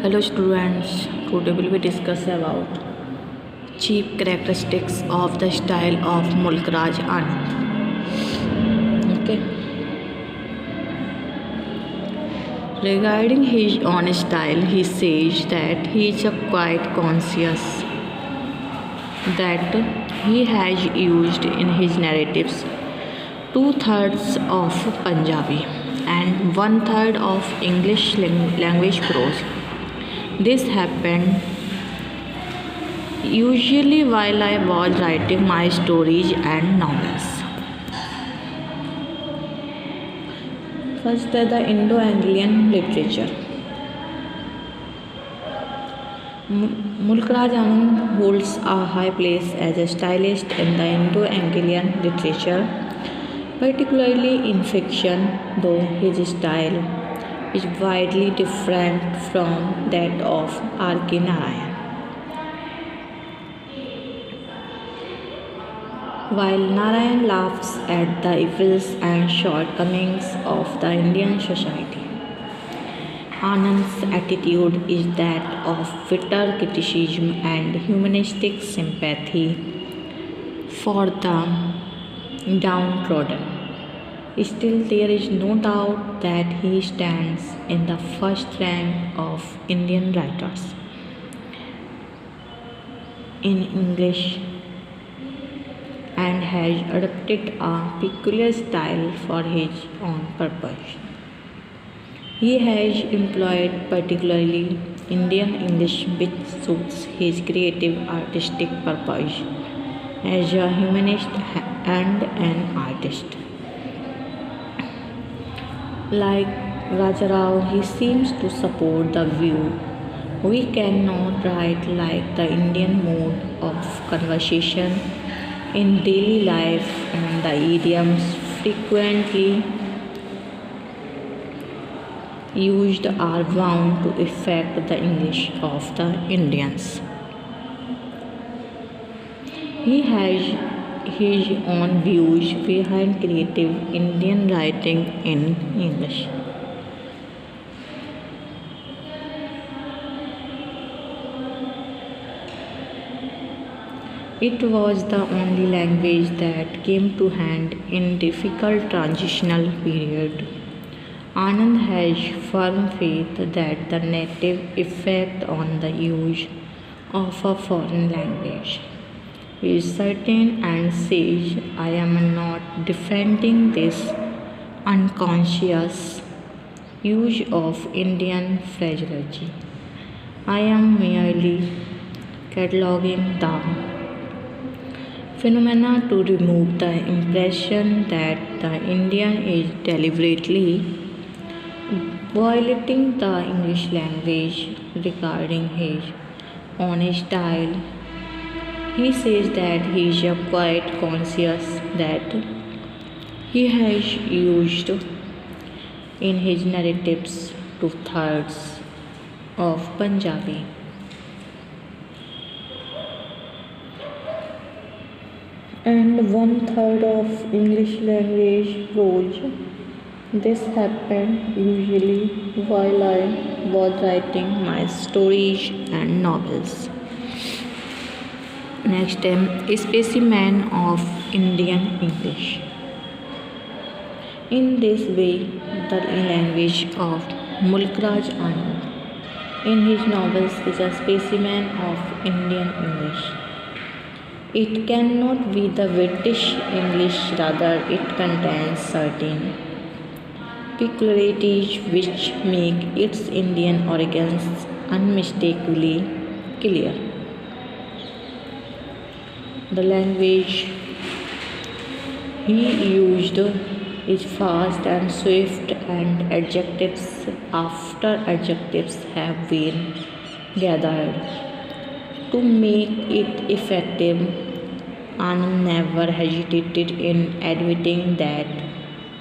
Hello students, today we will discuss about chief characteristics of the style of Mulk Raj Anand. Okay. Regarding his own style, he says that he is quite conscious that he has used in his narratives two-thirds of Punjabi and one-third of English language prose. This happened usually while I was writing my stories and novels. First, the Indo-Anglian literature. Mulk Raj Anand holds a high place as a stylist in the Indo-Anglian literature, particularly in fiction, though his style is widely different from that of R.K. Narayan. While Narayan laughs at the evils and shortcomings of the Indian society, Anand's attitude is that of bitter criticism and humanistic sympathy for the downtrodden. Still, there is no doubt that he stands in the first rank of Indian writers in English and has adopted a peculiar style for his own purpose. He has employed particularly Indian English which suits his creative artistic purpose as a humanist and an artist. Like Rajarao, he seems to support the view we cannot write like the Indian mode of conversation in daily life, and the idioms frequently used are bound to affect the English of the Indians. He has his own views behind creative Indian writing in English. It was the only language that came to hand in difficult transitional period. Anand has firm faith that the native effect on the use of a foreign language is certain and says, I am not defending this unconscious use of Indian phraseology. I am merely cataloging the phenomena to remove the impression that the Indian is deliberately violating the English language. Regarding his own style, he says that he is quite conscious that he has used in his narratives two-thirds of Punjabi and one-third of English language prose. This happened usually while I was writing my stories and novels. Next, a specimen of Indian English. In this way, the language of Mulk Raj Anand in his novels is a specimen of Indian English. It cannot be the British English, rather it contains certain peculiarities which make its Indian origins unmistakably clear. The language he used is fast and swift, and adjectives after adjectives have been gathered to make it effective. Anand never hesitated in admitting that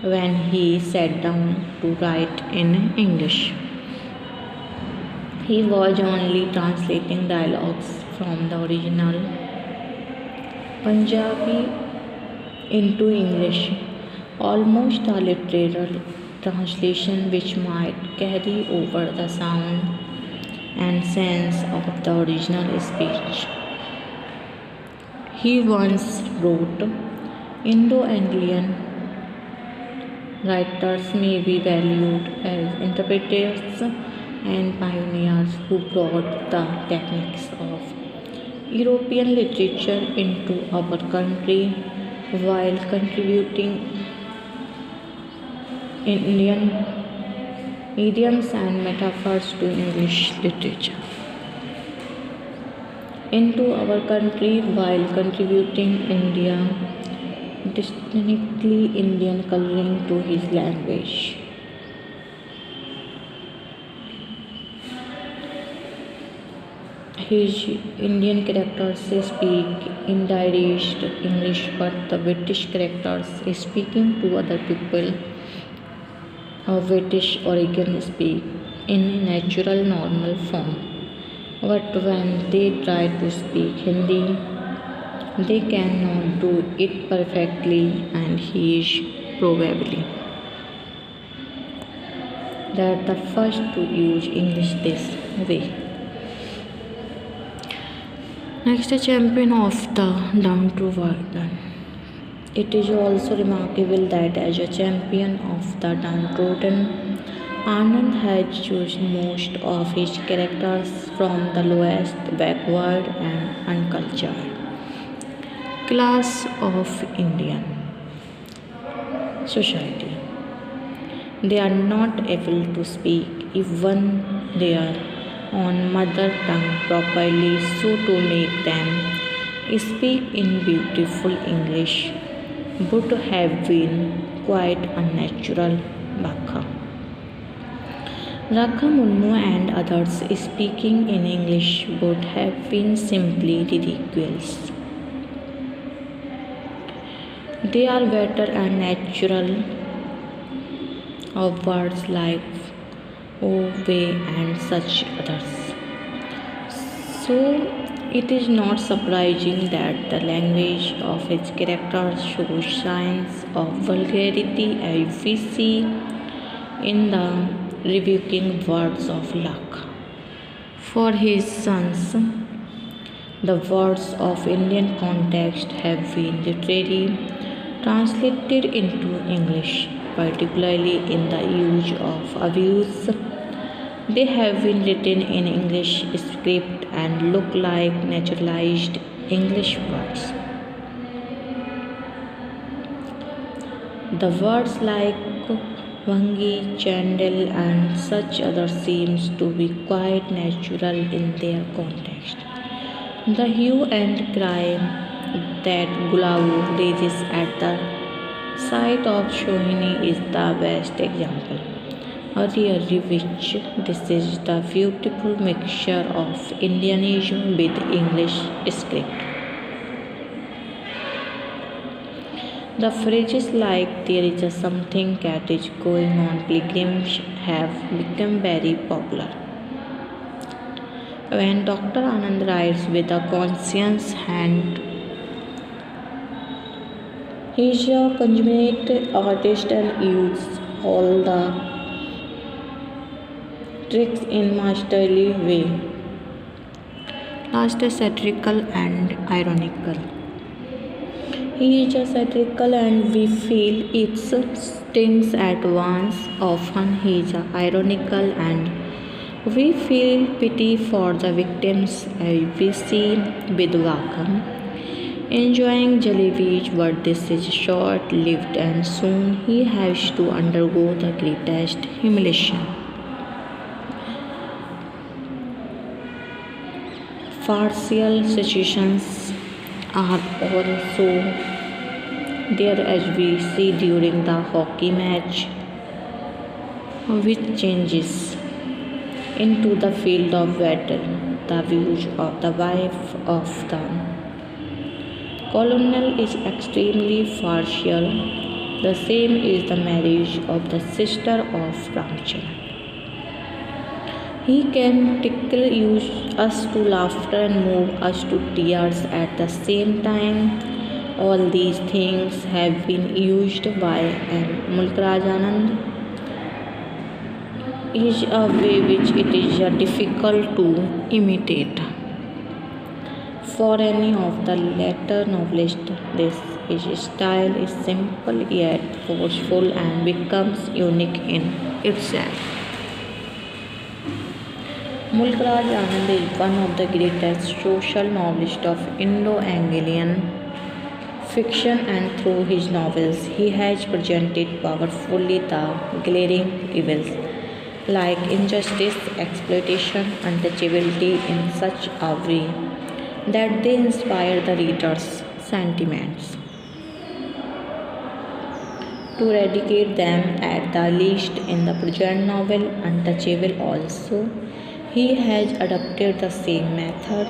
when he sat down to write in English, he was only translating dialogues from the original Punjabi into English, almost a literal translation which might carry over the sound and sense of the original speech. He once wrote, Indo-Anglian writers may be valued as interpreters and pioneers who brought the techniques of European literature into our country while contributing Indian idioms and metaphors to English literature. Into our country while contributing India distinctly Indian coloring to his language. His Indian characters speak indirect English, but the British characters speaking to other people of British origin speak in natural normal form. But when they try to speak Hindi, they cannot do it perfectly, and he is probably that the first to use English this way. Next, a champion of the downtrodden. It is also remarkable that as a champion of the downtrodden, Anand has chosen most of his characters from the lowest, backward, and uncultured class of Indian society. They are not able to speak even their own mother tongue properly, so to make them speak in beautiful English would have been quite unnatural. Rakha Munnu and others speaking in English would have been simply ridiculous. They are better and natural of words like oh, way, and such others. So it is not surprising that the language of his characters shows signs of vulgarity as we see in the rebuking words of luck. For his sons, the words of Indian context have been literally translated into English, particularly in the use of abuse. They have been written in English script and look like naturalized English words. The words like Vangi, Chandel, and such others seems to be quite natural in their context. The hue and cry that Gulabu raises at the sight of Shohini is the best example. A really which this is the beautiful mixture of Indianism with English script. The phrases like there is a something that is going on pilgrims have become very popular. When Dr. Anand writes with a conscious hand, he is a consummate artist and uses all the tricks in masterly way. Last is satirical and ironical. He is a satirical and we feel it stings at once. Often he is ironical and we feel pity for the victims as we see with Vakam. Enjoying Jalebis, but this is short lived and soon he has to undergo the greatest humiliation. Farcical situations are also there as we see during the hockey match, which changes into the field of battle. The views of the wife of the colonel is extremely partial. The same is the marriage of the sister of Ramcharan. He can tickle us to laughter and move us to tears at the same time. All these things have been used by Mulk Raj Anand is a way which it is difficult to imitate. For any of the later novelists, this style is simple yet forceful and becomes unique in itself. Mulk Raj Anand is one of the greatest social novelists of Indo-Anglian fiction, and through his novels he has presented powerfully the glaring evils like injustice, exploitation, untouchability in such a way that they inspire the reader's sentiments to eradicate them at the least. In the present novel, Untouchable, also, he has adopted the same method.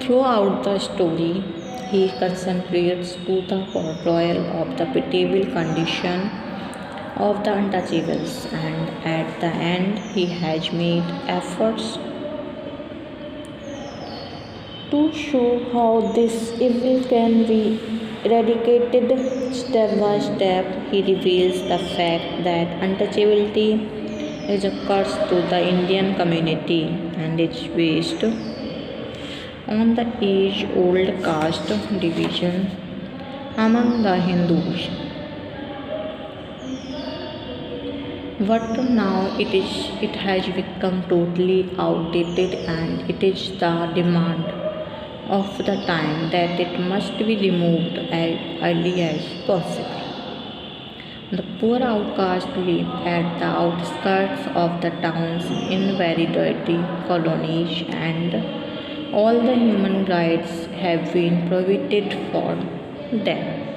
Throughout the story, he concentrates to the portrayal of the pitiable condition of the untouchables, and at the end, he has made efforts to show how this evil can be eradicated step by step. He reveals the fact that untouchability is a curse to the Indian community and is based on the age old caste division among the Hindus. But now it has become totally outdated, and it is the demand of the time that it must be removed as early as possible. The poor outcasts live at the outskirts of the towns in very dirty colonies, and all the human rights have been prohibited for them.